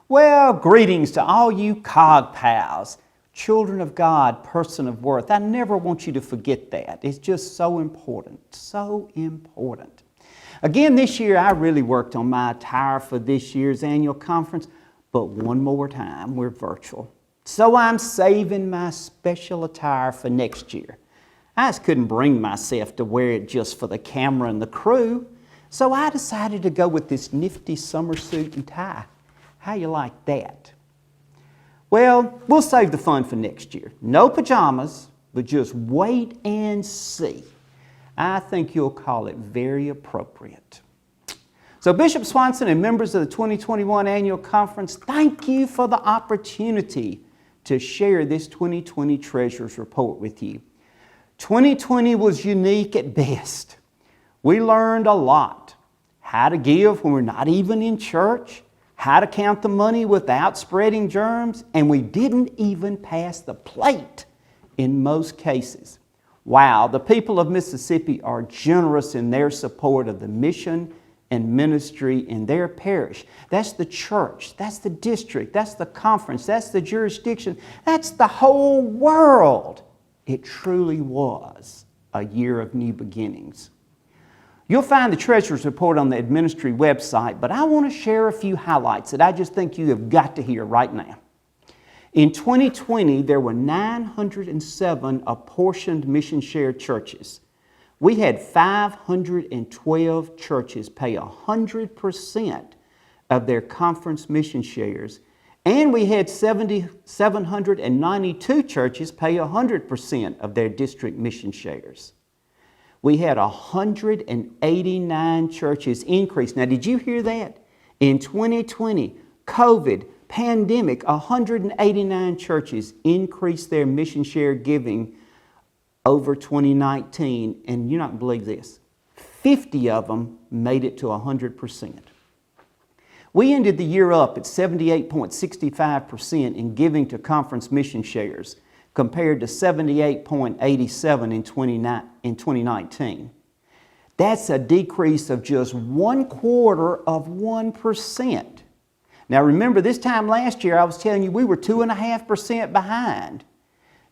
Well, greetings to all you cog pals, children of God, person of worth. I never want you to forget that. It's just so important, so important. Again, this year I really worked on my attire for this year's annual conference, but one more time, we're virtual. So I'm saving my special attire for next year. I just couldn't bring myself to wear it just for the camera and the crew, so I decided to go with this nifty summer suit and tie. How you like that? Well, we'll save the fun for next year. No pajamas, but just wait and see. I think you'll call it very appropriate. So Bishop Swanson and members of the 2021 Annual Conference, thank you for the opportunity to share this 2020 Treasurers Report with you. 2020 was unique at best. We learned a lot. How to give when we're not even in church, how to count the money without spreading germs, and we didn't even pass the plate in most cases. Wow, the people of Mississippi are generous in their support of the mission and ministry in their parish. That's the church, that's the district, that's the conference, that's the jurisdiction, that's the whole world. It truly was a year of new beginnings. You'll find the Treasurer's Report on the Administry website, but I want to share a few highlights that I just think you have got to hear right now. In 2020, there were 907 apportioned mission share churches. We had 512 churches pay 100% of their conference mission shares, and we had 792 churches pay 100% of their district mission shares. We had 189 churches increase. Now, did you hear that? In 2020, COVID, pandemic, 189 churches increased their mission share giving over 2019. And you're not going to believe this. 50 of them made it to 100%. We ended the year up at 78.65% in giving to conference mission shares, compared to 78.87 in 2019. That's a decrease of just 0.25%. Now remember, this time last year I was telling you we were 2.5% behind.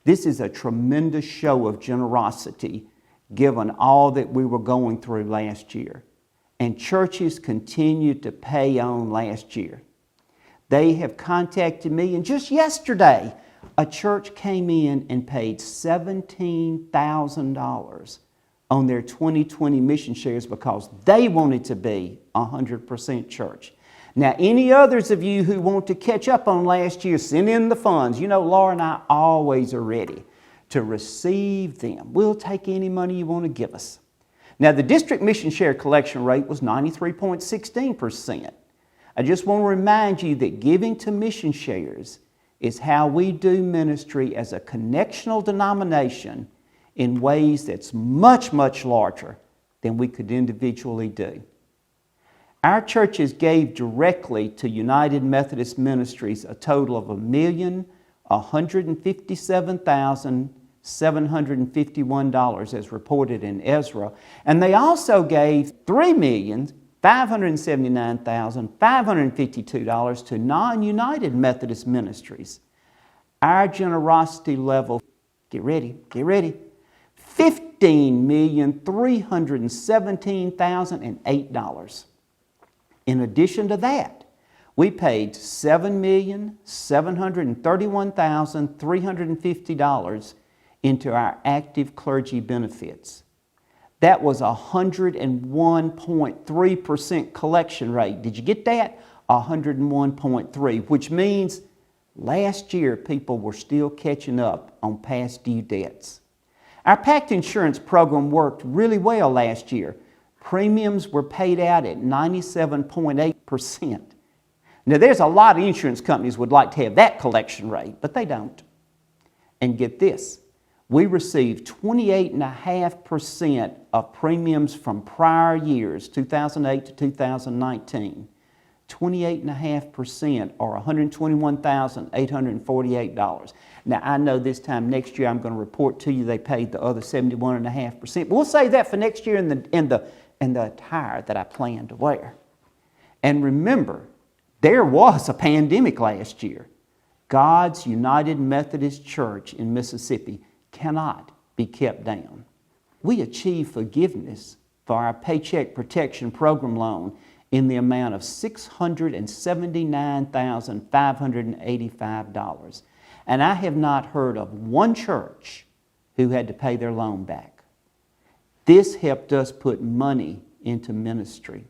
This is a tremendous show of generosity given all that we were going through last year. And churches continued to pay on last year. They have contacted me, and just yesterday, a church came in and paid $17,000 on their 2020 mission shares because they wanted to be 100% church. Now, any others of you who want to catch up on last year, send in the funds. You know, Laura and I always are ready to receive them. We'll take any money you want to give us. Now, the district mission share collection rate was 93.16%. I just want to remind you that giving to mission shares is how we do ministry as a connectional denomination in ways that's much, much larger than we could individually do. Our churches gave directly to United Methodist Ministries a total of $1,157,751 as reported in Ezra, and they also gave $3,579,552 to non-United Methodist ministries. Our generosity level, get ready, $15,317,008. In addition to that, we paid $7,731,350 into our active clergy benefits. That was a 101.3% collection rate. Did you get that? 101.3, which means last year people were still catching up on past due debts. Our packed insurance program worked really well last year. Premiums were paid out at 97.8%. Now, there's a lot of insurance companies would like to have that collection rate, but they don't. And get this, we received 28.5% of premiums from prior years, 2008 to 2019. 28.5% or $121,848. Now, I know this time next year I'm going to report to you they paid the other 71.5%. But we'll save that for next year in the attire that I plan to wear. And remember, There was a pandemic last year. God's United Methodist Church in Mississippi cannot be kept down. We achieved forgiveness for our Paycheck Protection Program loan in the amount of $679,585. And I have not heard of one church who had to pay their loan back. This helped us put money into ministry.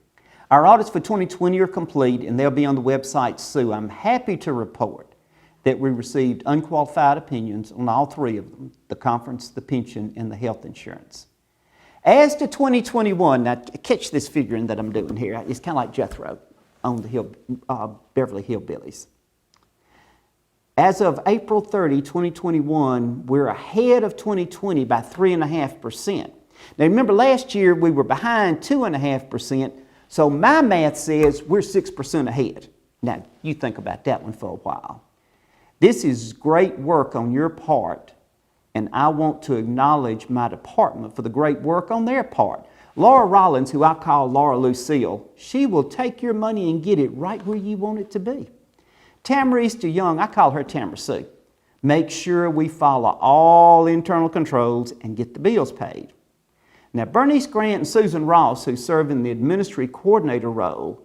Our audits for 2020 are complete and they'll be on the website soon. I'm happy to report that we received unqualified opinions on all three of them, the conference, the pension, and the health insurance. As to 2021, now catch this figuring that I'm doing here. It's kind of like Jethro on the Beverly Hillbillies. As of April 30, 2021, we're ahead of 2020 by 3.5%. Now remember last year we were behind 2.5%, so my math says we're 6% ahead. Now you think about that one for a while. This is great work on your part, and I want to acknowledge my department for the great work on their part. Laura Rollins, who I call Laura Lucille, she will take your money and get it right where you want it to be. Tamarese DeYoung, I call her Tamara Sue. Make sure we follow all internal controls and get the bills paid. Now, Bernice Grant and Susan Ross, who serve in the administrative coordinator role,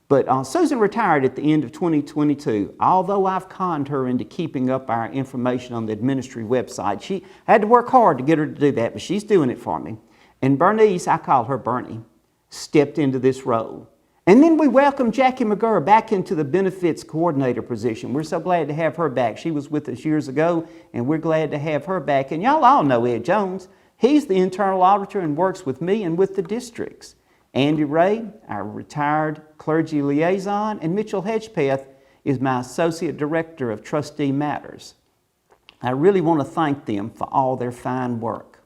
but Susan retired at the end of 2022. Although I've conned her into keeping up our information on the administrative website, she had to work hard to get her to do that, but she's doing it for me. And Bernice, I call her Bernie, stepped into this role. And then we welcomed Jackie McGurr back into the benefits coordinator position. We're so glad to have her back. She was with us years ago, and we're glad to have her back. And y'all all know Ed Jones. He's the internal auditor and works with me and with the districts. Andy Ray, our retired clergy liaison, and Mitchell Hedgepeth is my associate director of trustee matters. I really want to thank them for all their fine work.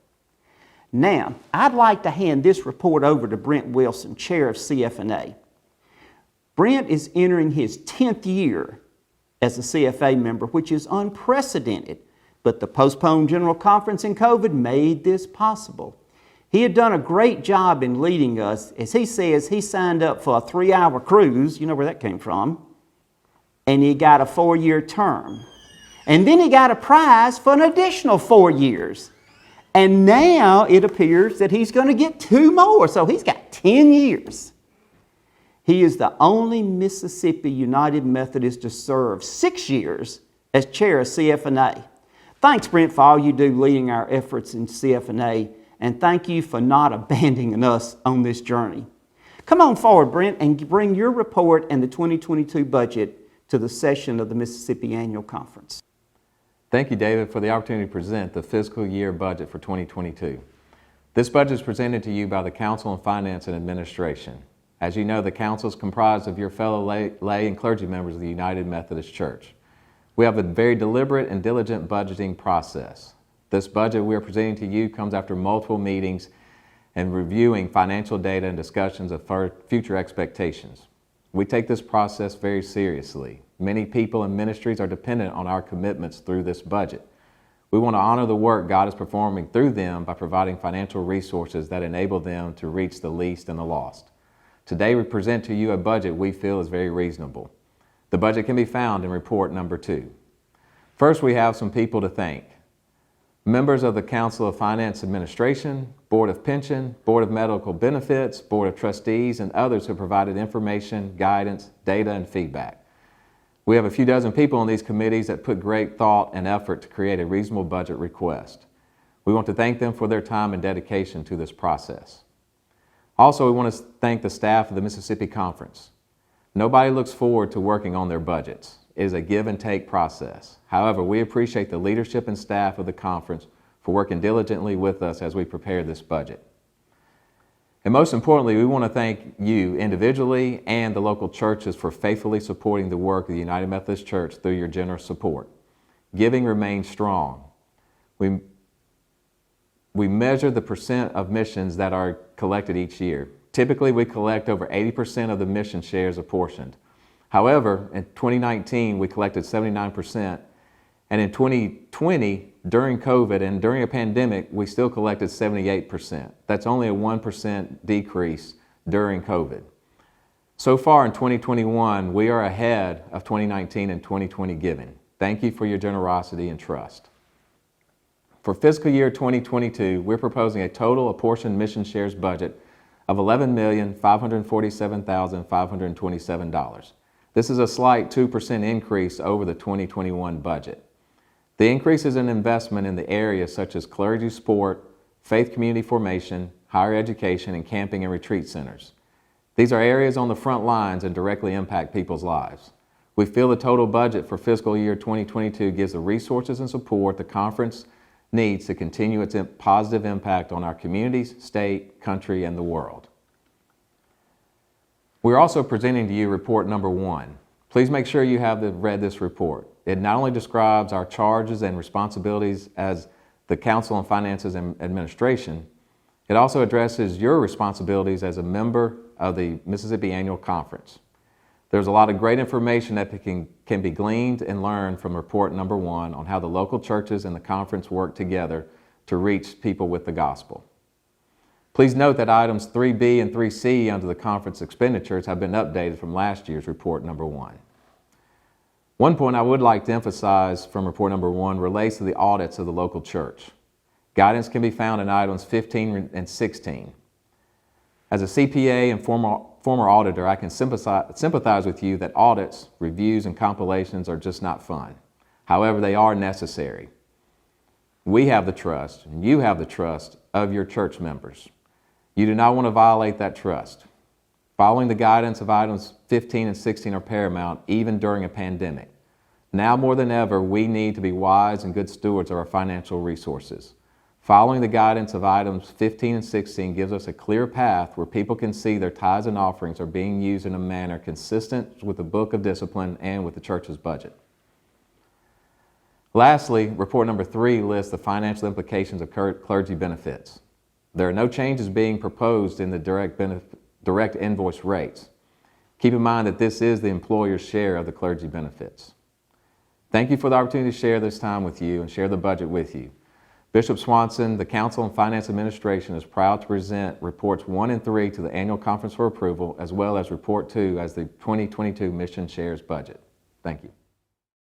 Now, I'd like to hand this report over to Brent Wilson, chair of CF&A. Brent is entering his 10th year as a CFA member, which is unprecedented, but the postponed General Conference and COVID made this possible. He had done a great job in leading us. As he says, he signed up for a 3-hour cruise. You know where that came from. And he got a 4-year term. And then he got a prize for an additional 4 years. And now it appears that he's going to get 2 more. So he's got 10 years. He is the only Mississippi United Methodist to serve 6 years as chair of CF&A. Thanks, Brent, for all you do leading our efforts in CF&A. And thank you for not abandoning us on this journey. Come on forward, Brent, and bring your report and the 2022 budget to the session of the Mississippi Annual Conference. Thank you, David, for the opportunity to present the fiscal year budget for 2022. This budget is presented to you by the Council on Finance and Administration. As you know, the Council is comprised of your fellow lay and clergy members of the United Methodist Church. We have a very deliberate and diligent budgeting process. This budget we are presenting to you comes after multiple meetings and reviewing financial data and discussions of future expectations. We take this process very seriously. Many people and ministries are dependent on our commitments through this budget. We want to honor the work God is performing through them by providing financial resources that enable them to reach the least and the lost. Today we present to you a budget we feel is very reasonable. The budget can be found in report number 2. First, we have some people to thank. Members of the Council of Finance Administration, Board of Pension, Board of Medical Benefits, Board of Trustees, and others who provided information, guidance, data, and feedback. We have a few dozen people on these committees that put great thought and effort to create a reasonable budget request. We want to thank them for their time and dedication to this process. Also, we want to thank the staff of the Mississippi Conference. Nobody looks forward to working on their budgets. It is a give and take process. However, we appreciate the leadership and staff of the conference for working diligently with us as we prepare this budget. And most importantly, we want to thank you individually and the local churches for faithfully supporting the work of the United Methodist Church through your generous support. Giving remains strong. We measure the percent of missions that are collected each year. Typically, we collect over 80% of the mission shares apportioned. However, in 2019, we collected 79%, and in 2020, during COVID and during a pandemic, we still collected 78%. That's only a 1% decrease during COVID. So far in 2021, we are ahead of 2019 and 2020 giving. Thank you for your generosity and trust. For fiscal year 2022, we're proposing a total apportioned mission shares budget of $11,547,527. This is a slight 2% increase over the 2021 budget. The increase is an investment in the areas such as clergy support, faith community formation, higher education, and camping and retreat centers. These are areas on the front lines and directly impact people's lives. We feel the total budget for fiscal year 2022 gives the resources and support the conference needs to continue its positive impact on our communities, state, country, and the world. We're also presenting to you report number 1. Please make sure you have read this report. It not only describes our charges and responsibilities as the Council on Finances and Administration, it also addresses your responsibilities as a member of the Mississippi Annual Conference. There's a lot of great information that can be gleaned and learned from report number 1 on how the local churches and the conference work together to reach people with the gospel. Please note that items 3B and 3C under the conference expenditures have been updated from last year's report number 1. One point I would like to emphasize from report number 1 relates to the audits of the local church. Guidance can be found in items 15 and 16. As a CPA and former auditor, I can sympathize with you that audits, reviews, and compilations are just not fun. However, they are necessary. We have the trust, and you have the trust of your church members. You do not want to violate that trust. Following the guidance of items 15 and 16 are paramount, even during a pandemic. Now more than ever, we need to be wise and good stewards of our financial resources. Following the guidance of items 15 and 16 gives us a clear path where people can see their tithes and offerings are being used in a manner consistent with the Book of Discipline and with the church's budget. Lastly, report number 3 lists the financial implications of clergy benefits. There are no changes being proposed in the direct invoice rates. Keep in mind that this is the employer's share of the clergy benefits. Thank you for the opportunity to share this time with you and share the budget with you. Bishop Swanson, the Council on Finance Administration, is proud to present reports 1 and 3 to the annual conference for approval, as well as report 2 as the 2022 mission shares budget. Thank you.